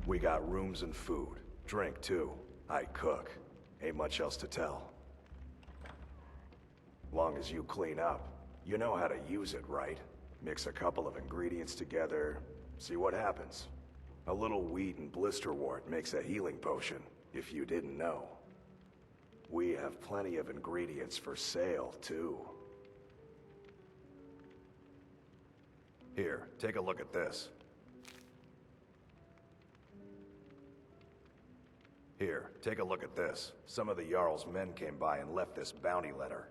We got rooms and food. Drink, too. I cook. Ain't much else to tell. Long as you clean up. You know how to use it, right? Mix a couple of ingredients together, see what happens. A little wheat and blisterwort makes a healing potion, if you didn't know. We have plenty of ingredients for sale, too. Here, take a look at this. Here, take a look at this. Some of the Jarl's men came by and left this bounty letter.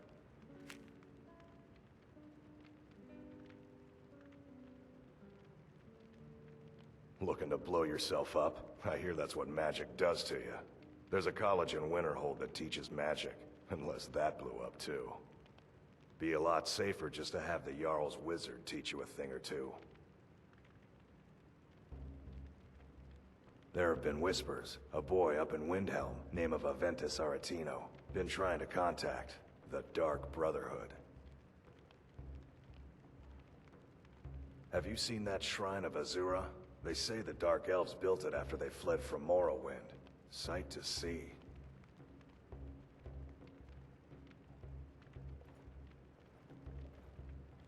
Looking to blow yourself up? I hear that's what magic does to you. There's a college in Winterhold that teaches magic, unless that blew up too. Be a lot safer just to have the Jarl's wizard teach you a thing or two. There have been whispers. A boy up in Windhelm, name of Aventus Aretino, been trying to contact the Dark Brotherhood. Have you seen that shrine of Azura? They say the Dark Elves built it after they fled from Morrowind. Sight to see.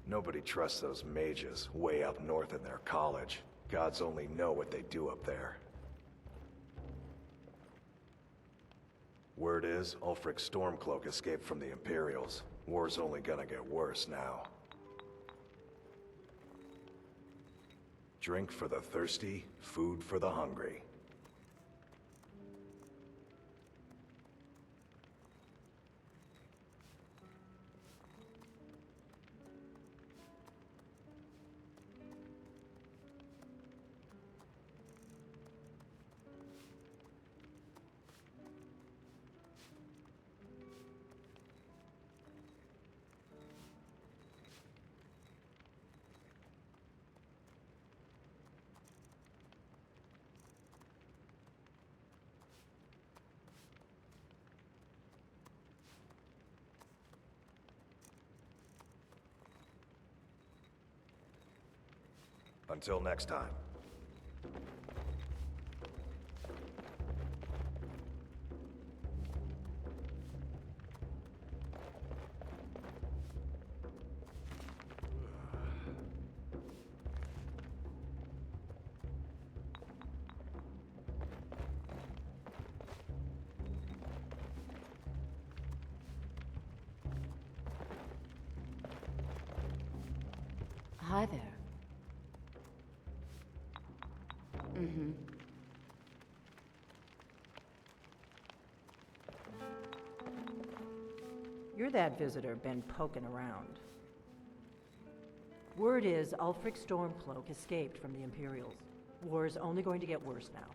Nobody trusts those mages way up north in their college. Gods only know what they do up there. Word is, Ulfric Stormcloak escaped from the Imperials. War's only gonna get worse now. Drink for the thirsty, food for the hungry. Until next time. Hi there. Mm-hmm. You're that visitor been poking around. Word is Ulfric Stormcloak escaped from the Imperials. War's only going to get worse now.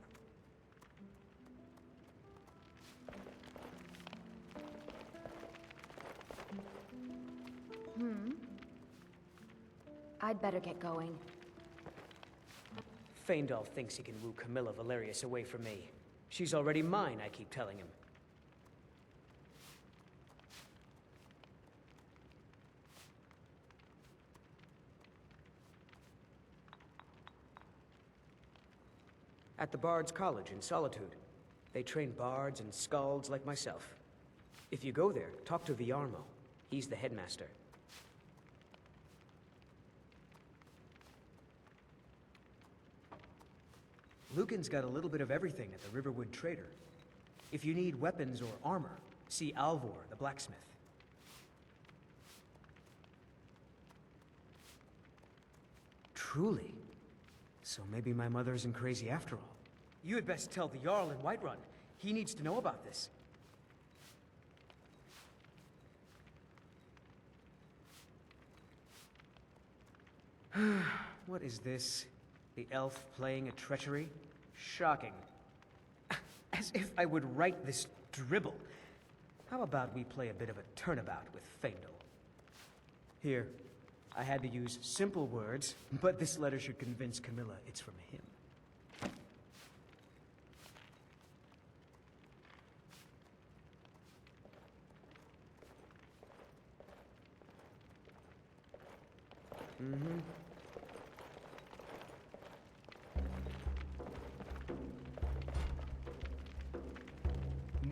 I'd better get going. Feindal thinks he can woo Camilla Valerius away from me. She's already mine, I keep telling him. At the Bard's College in Solitude. They train bards and skalds like myself. If you go there, talk to Viarmo. He's the headmaster. Lucan's got a little bit of everything at the Riverwood Trader. If you need weapons or armor, see Alvor, the blacksmith. Truly? So maybe my mother isn't crazy after all. You had best tell the Jarl in Whiterun. He needs to know about this. What is this? The elf playing a treachery? Shocking. As if I would write this dribble. How about we play a bit of a turnabout with Feindal? Here, I had to use simple words, but this letter should convince Camilla it's from him.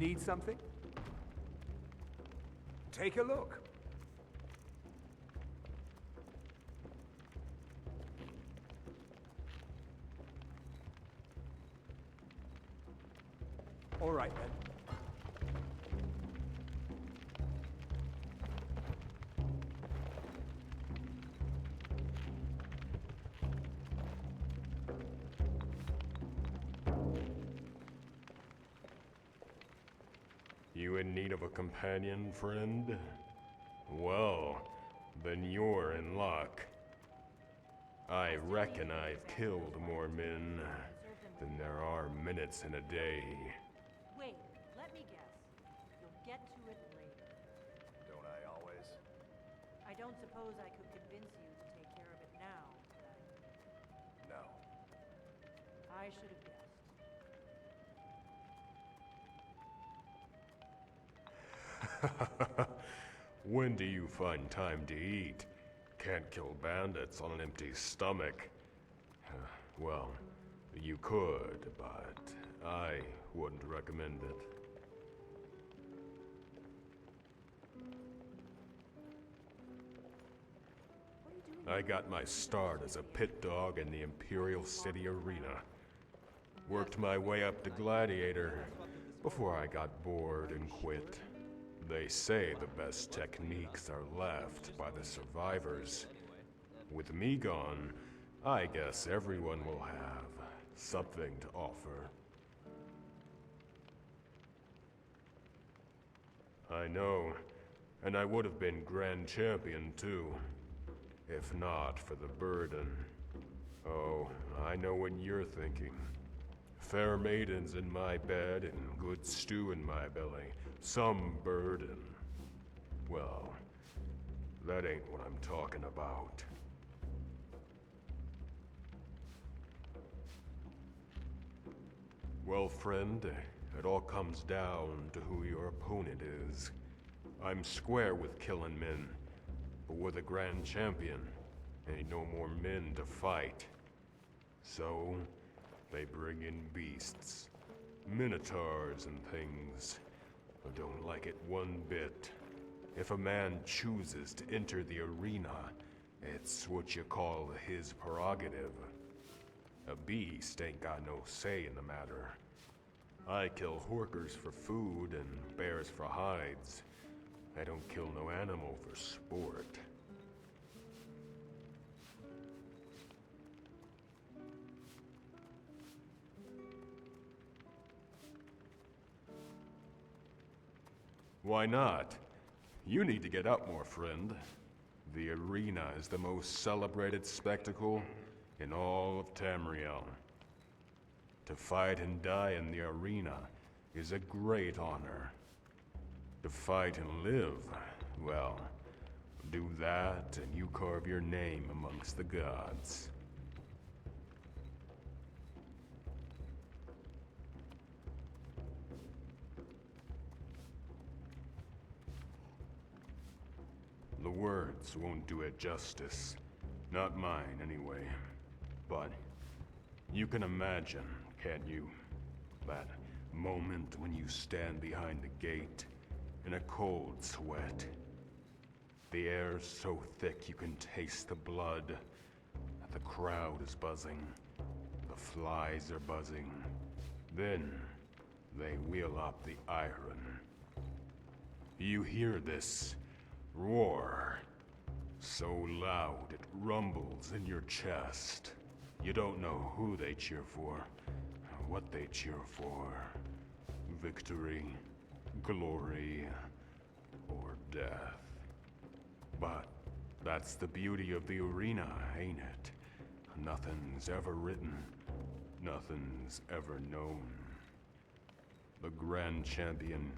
Need something? Take a look. All right, then. You in need of a companion, friend? Well, then you're in luck. I reckon I've killed more men than there are minutes in a day. Wait, let me guess. You'll get to it later. Don't I always? I don't suppose I could convince you to take care of it now, could I? No. I should have guessed. When do you find time to eat? Can't kill bandits on an empty stomach. Well, you could, but I wouldn't recommend it. I got my start as a pit dog in the Imperial City Arena. Worked my way up to Gladiator before I got bored and quit. They say the best techniques are left by the survivors. With me gone, I guess everyone will have something to offer. I know, and I would have been Grand Champion too, if not for the burden. Oh, I know what you're thinking. Fair maidens in my bed and good stew in my belly. Some burden. Well, that ain't what I'm talking about. Well, friend, it all comes down to who your opponent is. I'm square with killing men, but with a grand champion, ain't no more men to fight. So, they bring in beasts, minotaurs and things. I don't like it one bit. If a man chooses to enter the arena, it's what you call his prerogative. A beast ain't got no say in the matter. I kill horkers for food and bears for hides. I don't kill no animal for sport. Why not? You need to get up more, friend. The arena is the most celebrated spectacle in all of Tamriel. To fight and die in the arena is a great honor. To fight and live, well, do that and you carve your name amongst the gods. The words won't do it justice. Not mine, anyway. But you can imagine, can't you? That moment when you stand behind the gate in a cold sweat. The air's so thick you can taste the blood. The crowd is buzzing. The flies are buzzing. Then they wheel up the iron. You hear this roar, so loud it rumbles in your chest. You don't know who they cheer for, what they cheer for. Victory, glory, or death. But that's the beauty of the arena, ain't it? Nothing's ever written, nothing's ever known. The Grand Champion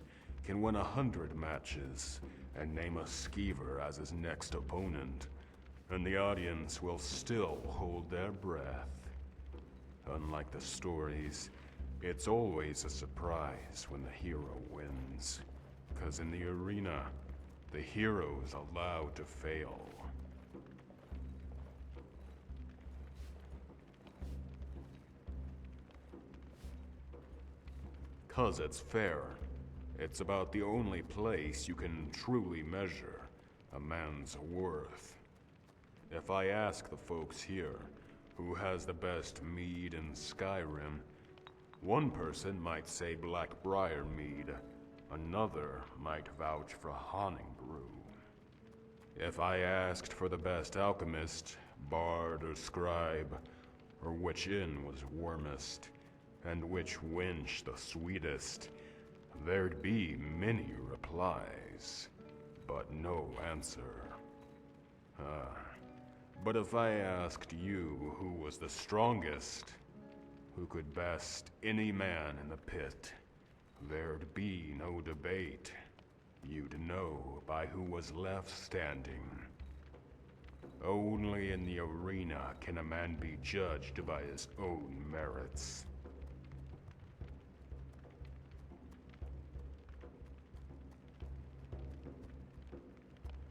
can win 100 matches and name a skeever as his next opponent, and the audience will still hold their breath. Unlike the stories, it's always a surprise when the hero wins, 'cause in the arena, the hero's allowed to fail. 'Cause it's fair. It's about the only place you can truly measure a man's worth. If I ask the folks here who has the best mead in Skyrim, one person might say Blackbriar mead, another might vouch for Honning Brew. If I asked for the best alchemist, bard or scribe, or which inn was warmest, and which wench the sweetest, there'd be many replies, but no answer. But if I asked you who was the strongest, who could best any man in the pit, there'd be no debate. You'd know by who was left standing. Only in the arena can a man be judged by his own merits.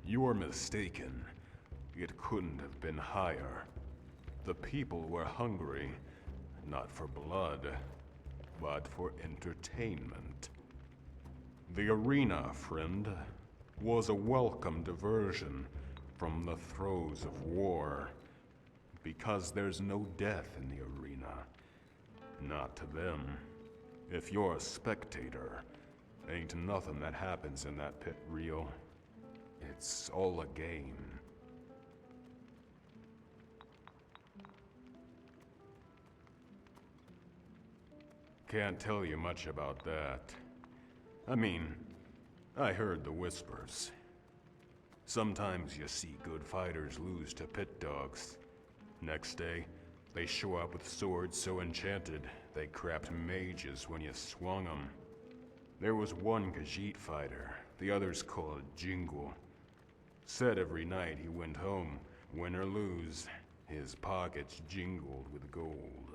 You're mistaken. It couldn't have been higher. The people were hungry, not for blood, but for entertainment. The arena, friend, was a welcome diversion from the throes of war, because there's no death in the arena. Not to them. If you're a spectator, ain't nothing that happens in that pit real. It's all a game. Can't tell you much about that. I mean, I heard the whispers. Sometimes you see good fighters lose to pit dogs. Next day, they show up with swords so enchanted, they crapped mages when you swung them. There was one Khajiit fighter, the others called Jingle. Said every night he went home, win or lose, his pockets jingled with gold.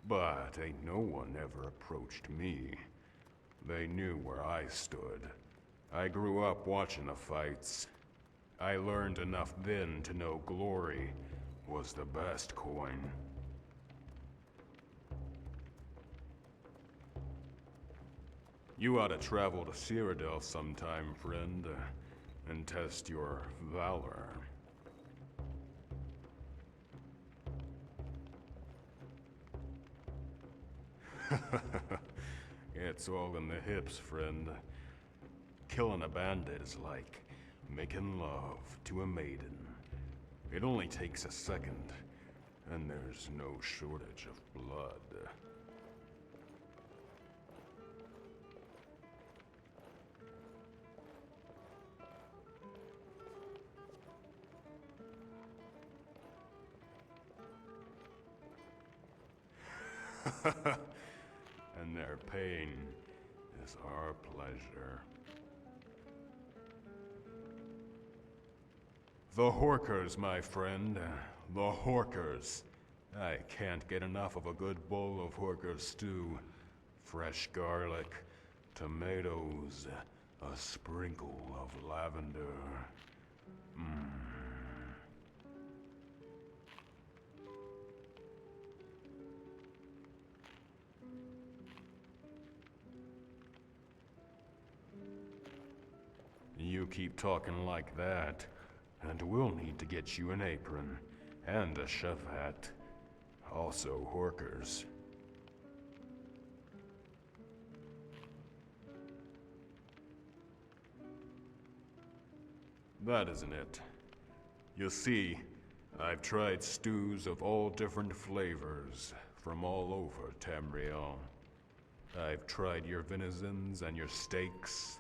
But ain't no one ever approached me. They knew where I stood. I grew up watching the fights. I learned enough then to know glory was the best coin. You ought to travel to Cyrodiil sometime, friend, and test your valor. It's all in the hips, friend. Killing a bandit is like making love to a maiden. It only takes a second, and there's no shortage of blood. And their pain is our pleasure. The Horkers, my friend. The Horkers. I can't get enough of a good bowl of Horker stew. Fresh garlic, tomatoes, a sprinkle of lavender. You keep talking like that, and we'll need to get you an apron, and a chef hat. Also Horkers. That isn't it. You see, I've tried stews of all different flavors, from all over Tamriel. I've tried your venizons and your steaks.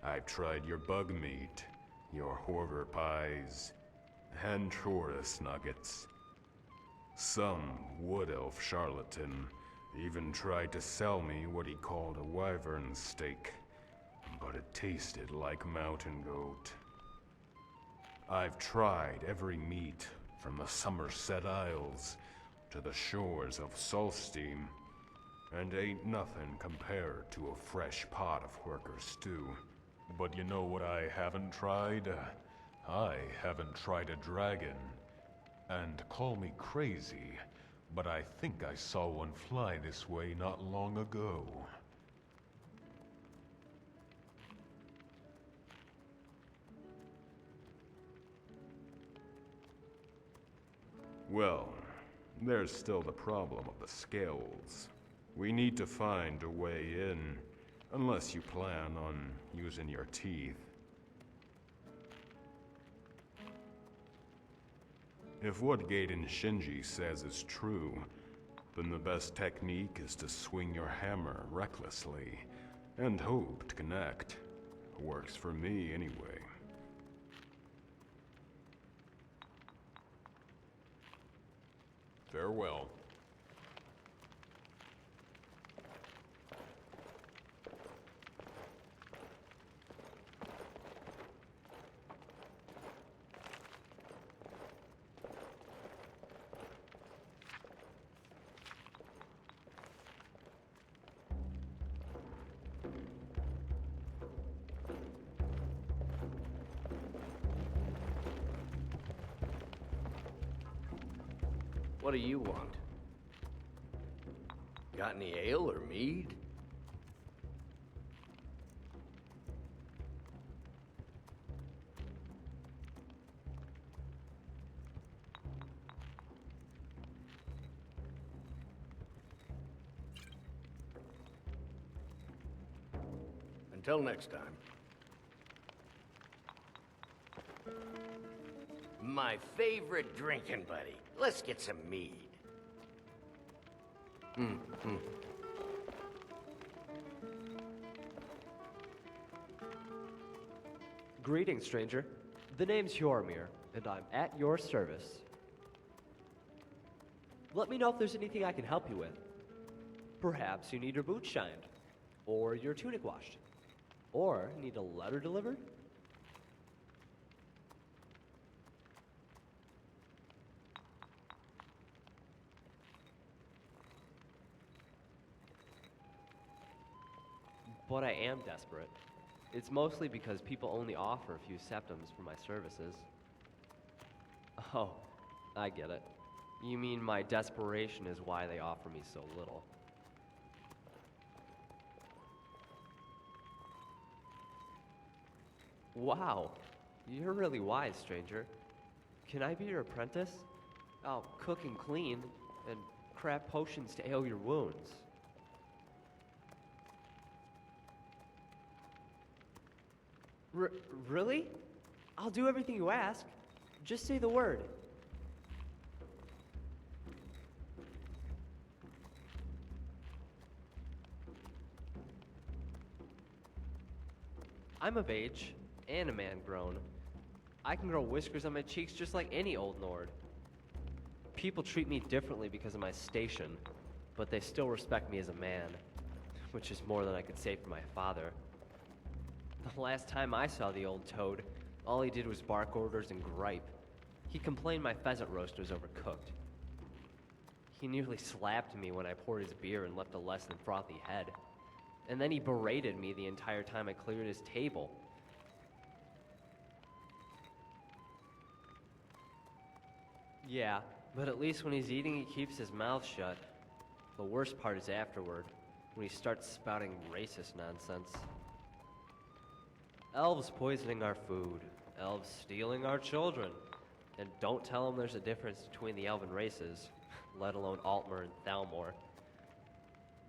I've tried your bug meat, your horror pies, and Taurus nuggets. Some wood elf charlatan even tried to sell me what he called a wyvern steak, but it tasted like mountain goat. I've tried every meat from the Somerset Isles to the shores of Solstein, and ain't nothing compared to a fresh pot of Horker stew. But you know what I haven't tried? I haven't tried a dragon. And call me crazy, but I think I saw one fly this way not long ago. Well, there's still the problem of the scales. We need to find a way in, unless you plan on using your teeth. If what Gaiden Shinji says is true, then the best technique is to swing your hammer recklessly and hope to connect. Works for me anyway. Farewell. What do you want? Got any ale or mead? Until next time. My favorite drinking buddy. Let's get some mead. Greetings, stranger. The name's Yormir, and I'm at your service. Let me know if there's anything I can help you with. Perhaps you need your boots shined, or your tunic washed, or need a letter delivered? But I am desperate. It's mostly because people only offer a few septims for my services. Oh, I get it. You mean my desperation is why they offer me so little. Wow, you're really wise, stranger. Can I be your apprentice? I'll cook and clean, and craft potions to heal your wounds. Really? I'll do everything you ask. Just say the word. I'm of age, and a man grown. I can grow whiskers on my cheeks just like any old Nord. People treat me differently because of my station, but they still respect me as a man, which is more than I could say for my father. The last time I saw the old toad, all he did was bark orders and gripe. He complained my pheasant roast was overcooked. He nearly slapped me when I poured his beer and left a less than frothy head. And then he berated me the entire time I cleared his table. Yeah, but at least when he's eating, he keeps his mouth shut. The worst part is afterward, when he starts spouting racist nonsense. Elves poisoning our food, elves stealing our children, and don't tell them there's a difference between the elven races, let alone Altmer and Thalmor.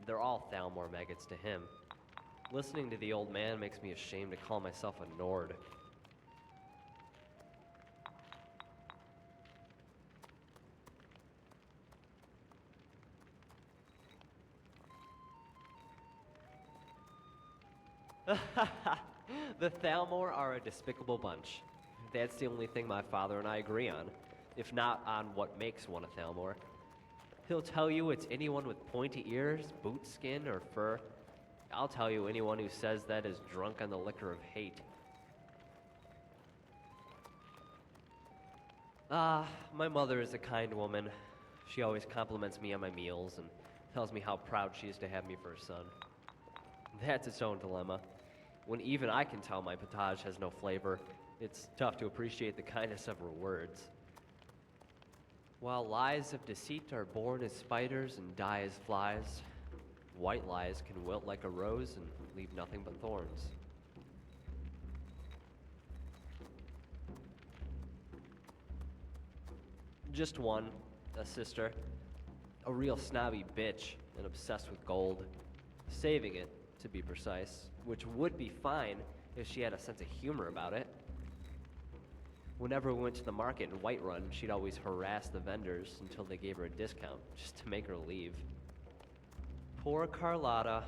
They're all Thalmor maggots to him. Listening to the old man makes me ashamed to call myself a Nord. The Thalmor are a despicable bunch. That's the only thing my father and I agree on, if not on what makes one a Thalmor. He'll tell you it's anyone with pointy ears, boot skin, or fur. I'll tell you anyone who says that is drunk on the liquor of hate. My mother is a kind woman. She always compliments me on my meals and tells me how proud she is to have me for her son. That's its own dilemma. When even I can tell my potage has no flavor, it's tough to appreciate the kindness of her words. While lies of deceit are born as spiders and die as flies, white lies can wilt like a rose and leave nothing but thorns. Just one. a sister. A real snobby bitch and obsessed with gold. Saving it, to be precise, which would be fine if she had a sense of humor about it. Whenever we went to the market in Whiterun, she'd always harass the vendors until they gave her a discount, just to make her leave. Poor Carlotta.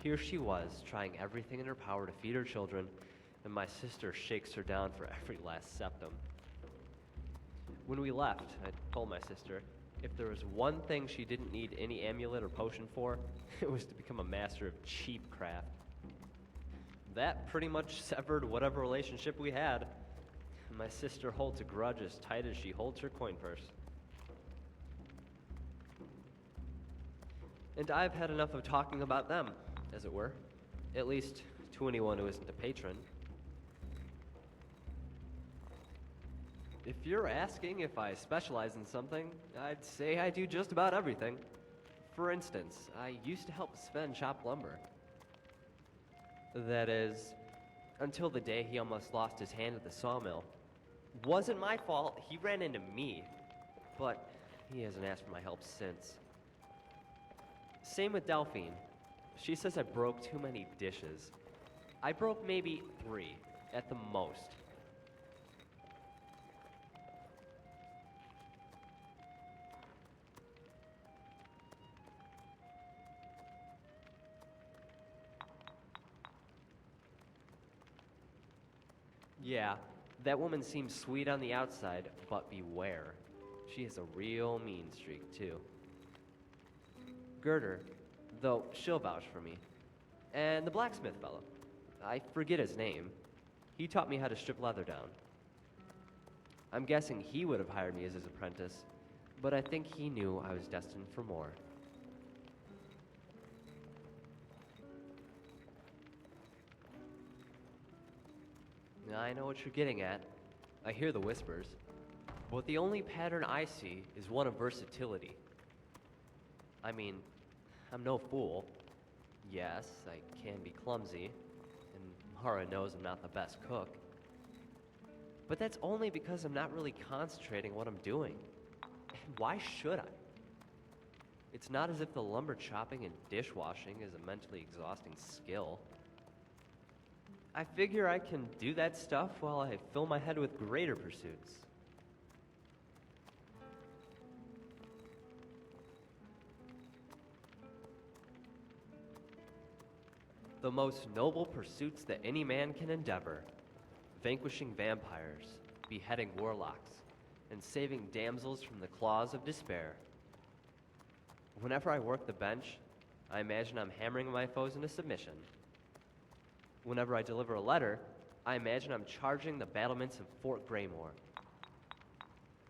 Here she was, trying everything in her power to feed her children, and my sister shakes her down for every last septum. When we left, I told my sister if there was one thing she didn't need any amulet or potion for, it was to become a master of cheap craft. That pretty much severed whatever relationship we had. My sister holds a grudge as tight as she holds her coin purse. And I've had enough of talking about them, as it were. At least to anyone who isn't a patron. If you're asking if I specialize in something, I'd say I do just about everything. For instance, I used to help Sven chop lumber. That is, until the day he almost lost his hand at the sawmill. Wasn't my fault, he ran into me. But he hasn't asked for my help since. Same with Delphine. She says I broke too many dishes. I broke maybe 3, at the most. Yeah, that woman seems sweet on the outside, but beware. She has a real mean streak, too. Girder, though she'll vouch for me. And the blacksmith fellow. I forget his name. He taught me how to strip leather down. I'm guessing he would have hired me as his apprentice, but I think he knew I was destined for more. I know what you're getting at. I hear the whispers. But the only pattern I see is one of versatility. I mean, I'm no fool. Yes, I can be clumsy, and Mara knows I'm not the best cook. But that's only because I'm not really concentrating on what I'm doing. And why should I? It's not as if the lumber chopping and dishwashing is a mentally exhausting skill. I figure I can do that stuff while I fill my head with greater pursuits. The most noble pursuits that any man can endeavor: vanquishing vampires, beheading warlocks, and saving damsels from the claws of despair. Whenever I work the bench, I imagine I'm hammering my foes into submission. Whenever I deliver a letter, I imagine I'm charging the battlements of Fort Greymore.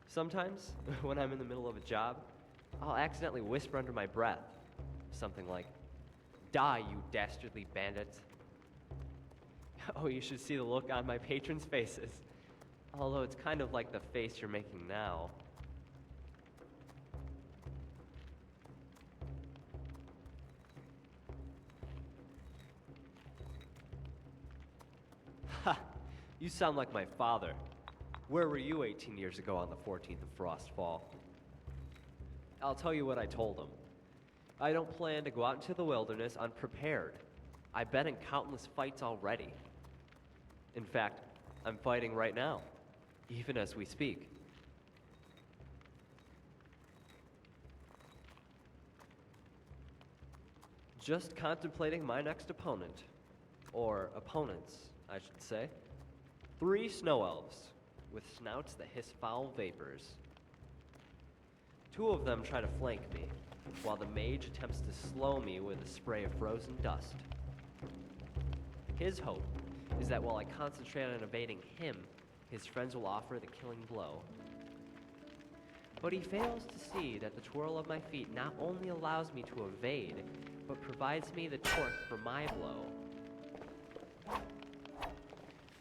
Sometimes, when I'm in the middle of a job, I'll accidentally whisper under my breath something like, "Die, you dastardly bandits." Oh, you should see the look on my patrons' faces. Although it's kind of like the face you're making now. Ha! You sound like my father. Where were you 18 years ago on the 14th of Frostfall? I'll tell you what I told him. I don't plan to go out into the wilderness unprepared. I've been in countless fights already. In fact, I'm fighting right now, even as we speak. Just contemplating my next opponent. Or opponents, I should say. 3 snow elves, with snouts that hiss foul vapors. 2 of them try to flank me, while the mage attempts to slow me with a spray of frozen dust. His hope is that while I concentrate on evading him, his friends will offer the killing blow. But he fails to see that the twirl of my feet not only allows me to evade, but provides me the torque for my blow.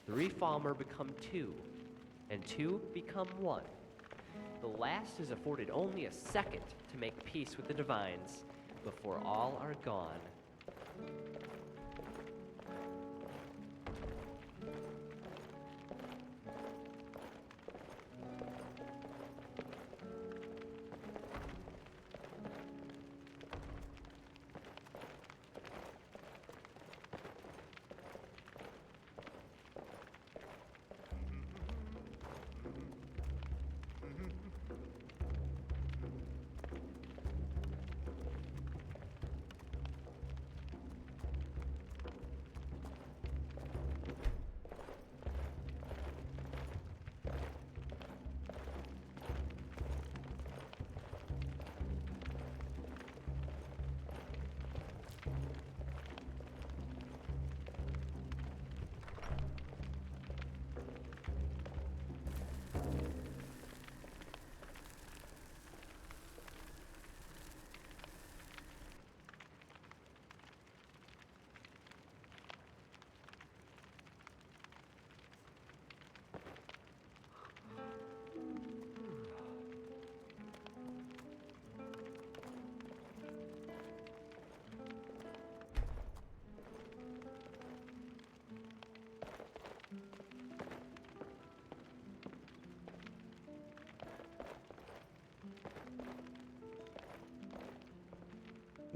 3 Falmer become 2, and 2 become 1. The last is afforded only a second to make peace with the divines before all are gone.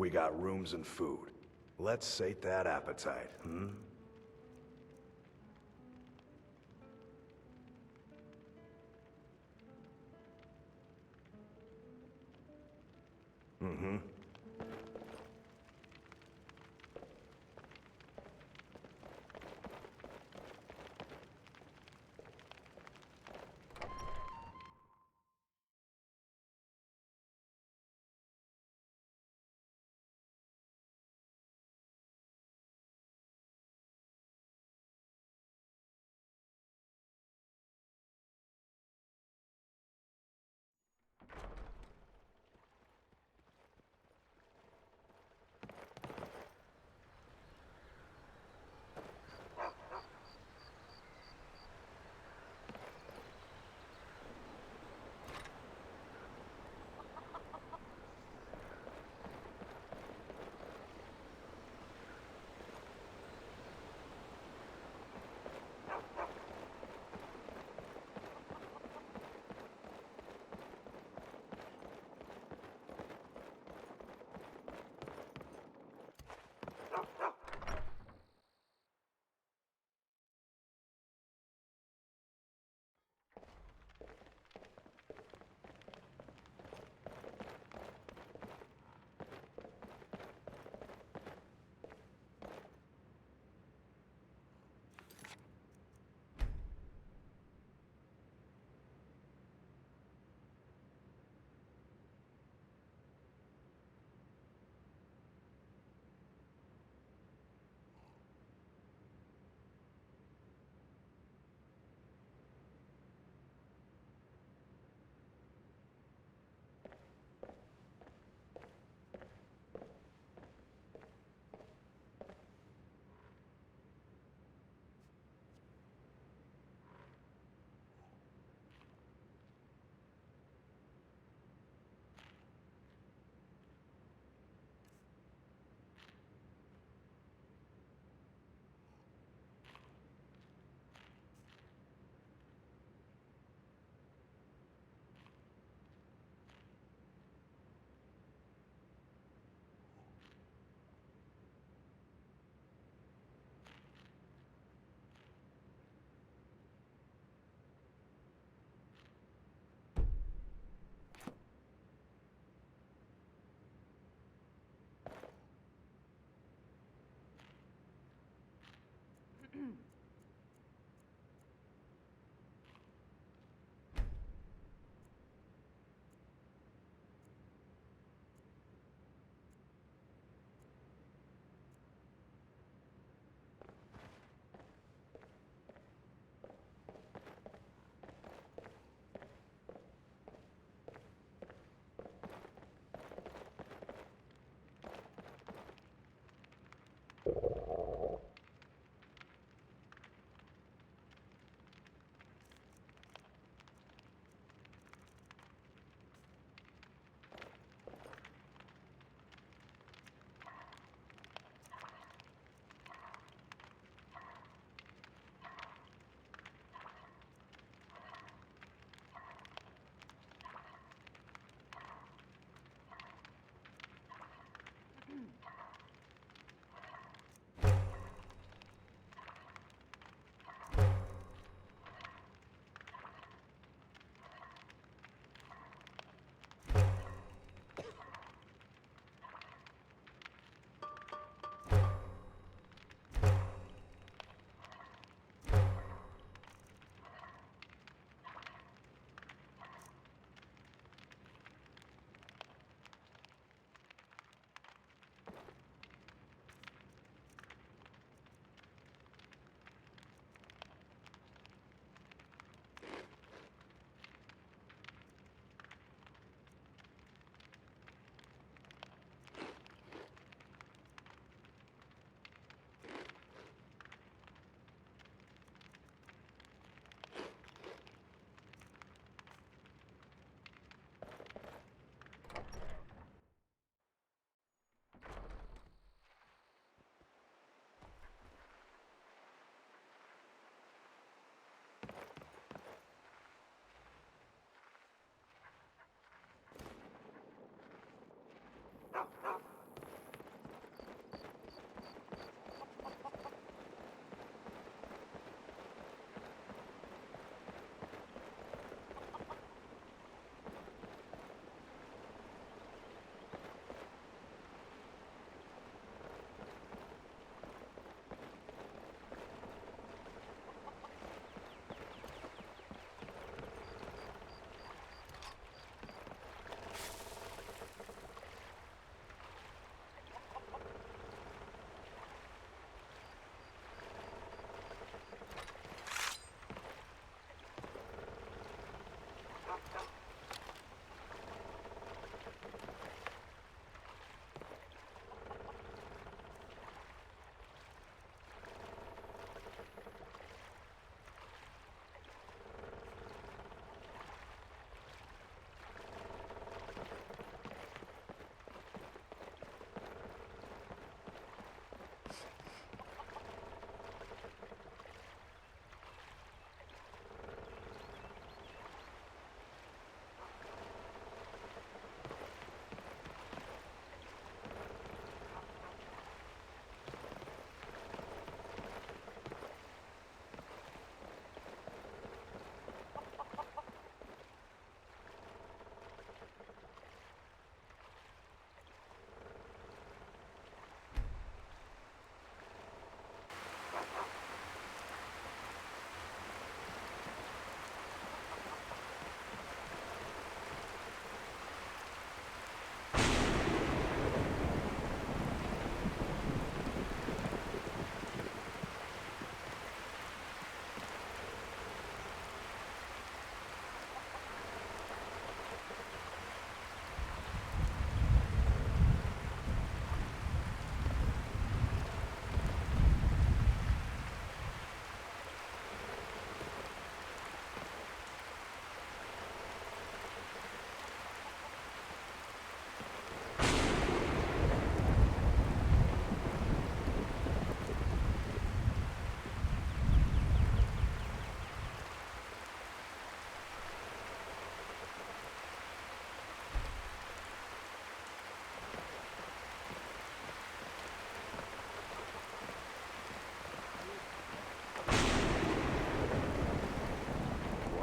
We got rooms and food. Let's sate that appetite, hmm? Mm-hmm.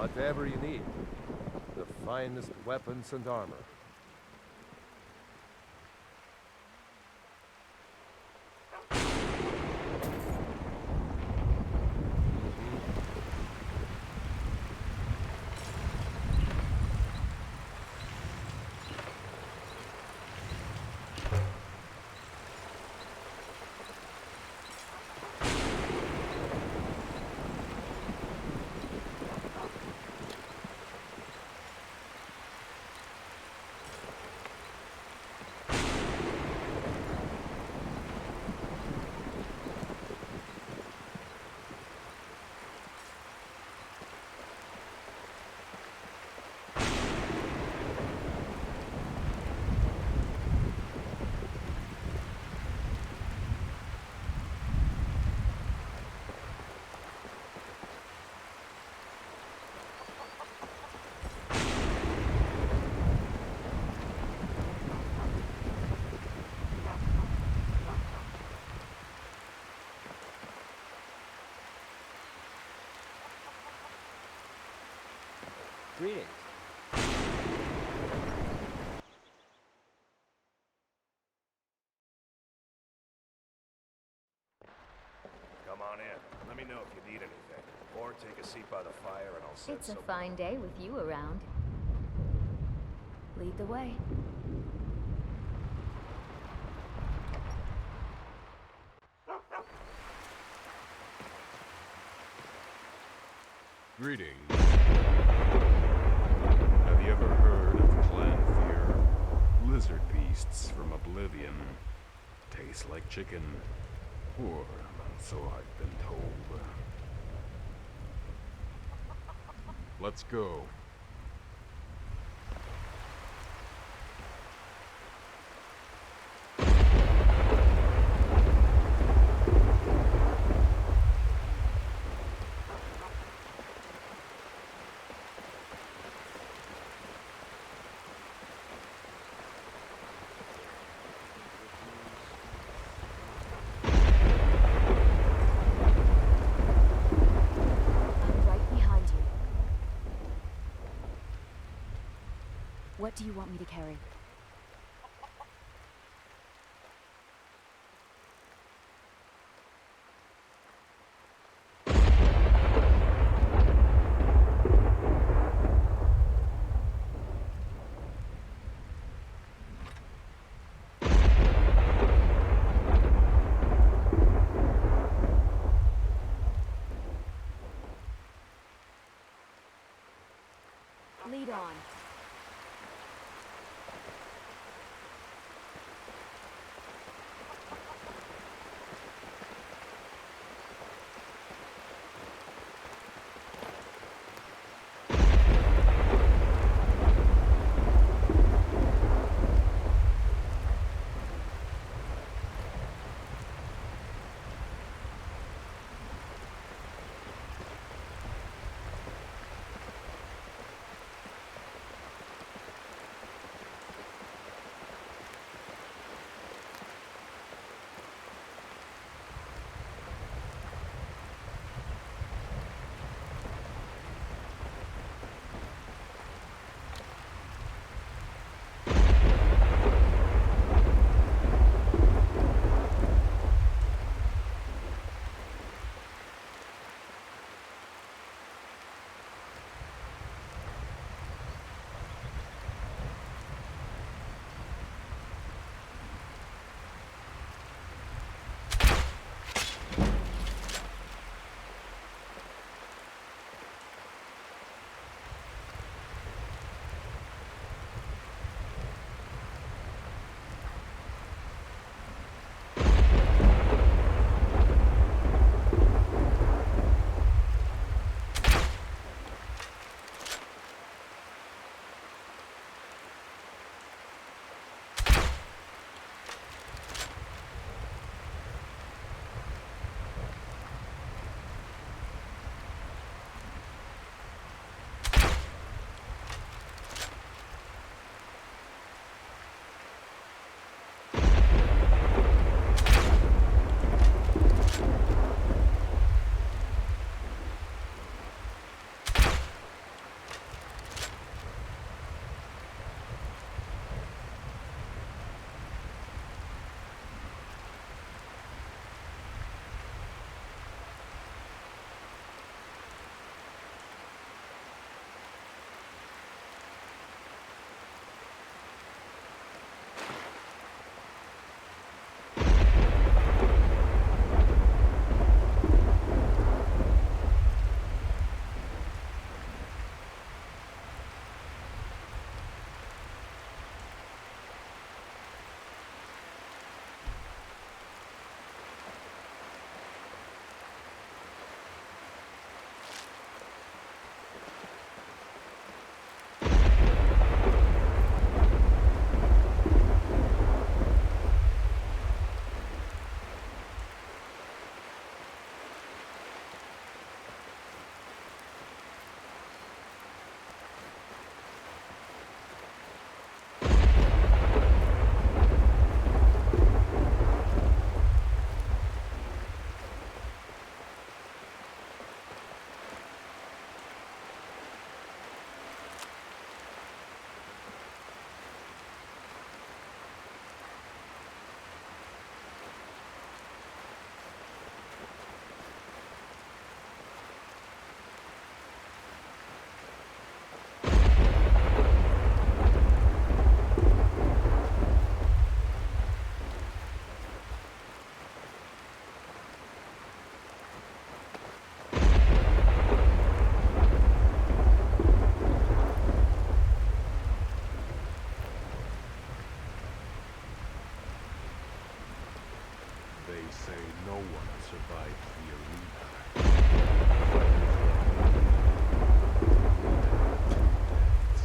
Whatever you need. The finest weapons and armor. Greetings. Come on in. Let me know if you need anything. Or take a seat by the fire and I'll set It's a some... fine day with you around. Lead the way. Greetings. Have you ever heard of Clanfear? Lizard beasts from Oblivion. Taste like chicken. Or so I've been told. Let's go. I'm right behind you. What do you want me to carry? Lead on. They say no one survived the arena. Fighters like me, two deaths.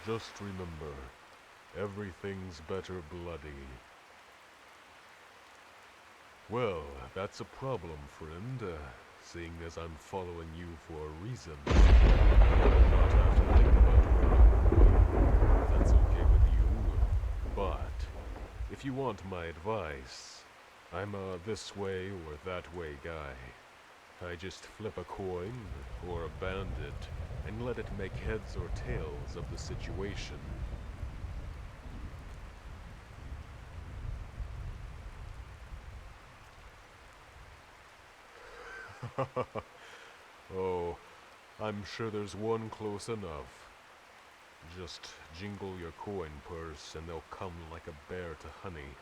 Just remember, everything's better bloody. Well, that's a problem, friend, seeing as I'm following you for a reason. Rather not have to think about where I'm going, if that's okay with you. But, if you want my advice, I'm a this way or that way guy. I just flip a coin, or a bandit, and let it make heads or tails of the situation. Oh, I'm sure there's one close enough. Just jingle your coin purse and they'll come like a bear to honey.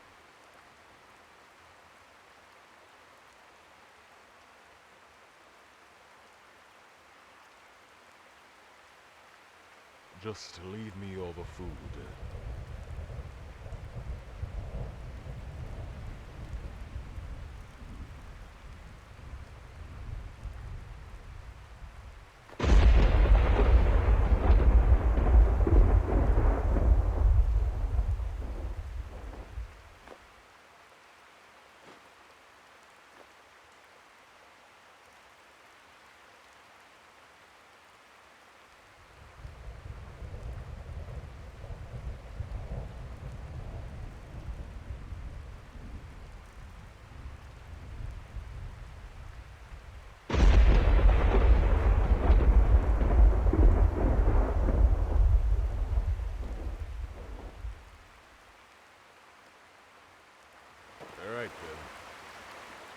Just leave me all the food.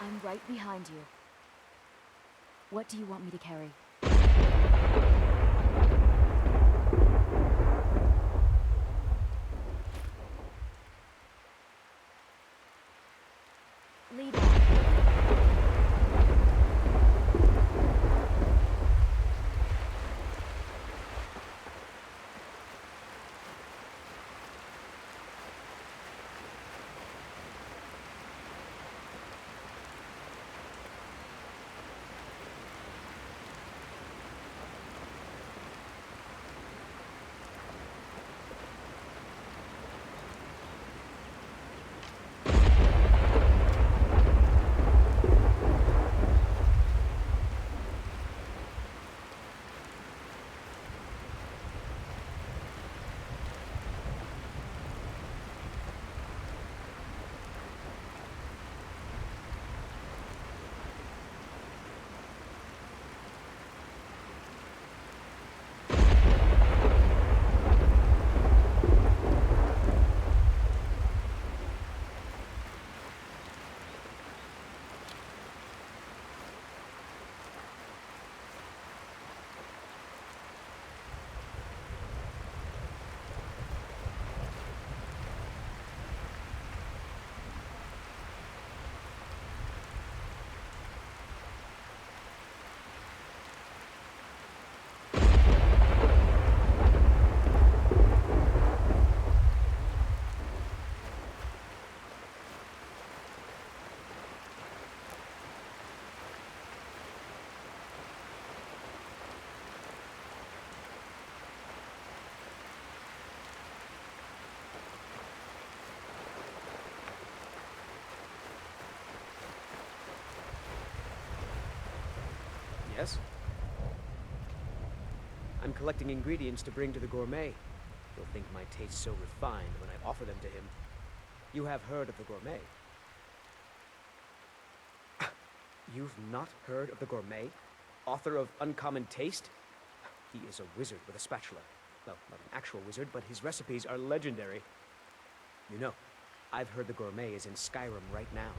I'm right behind you. What do you want me to carry? Lead on. Yes? I'm collecting ingredients to bring to the gourmet. He'll think my taste so refined when I offer them to him. You have heard of the gourmet? You've not heard of the gourmet? Author of Uncommon Taste? He is a wizard with a spatula. Well, not an actual wizard, but his recipes are legendary. You know, I've heard the gourmet is in Skyrim right now.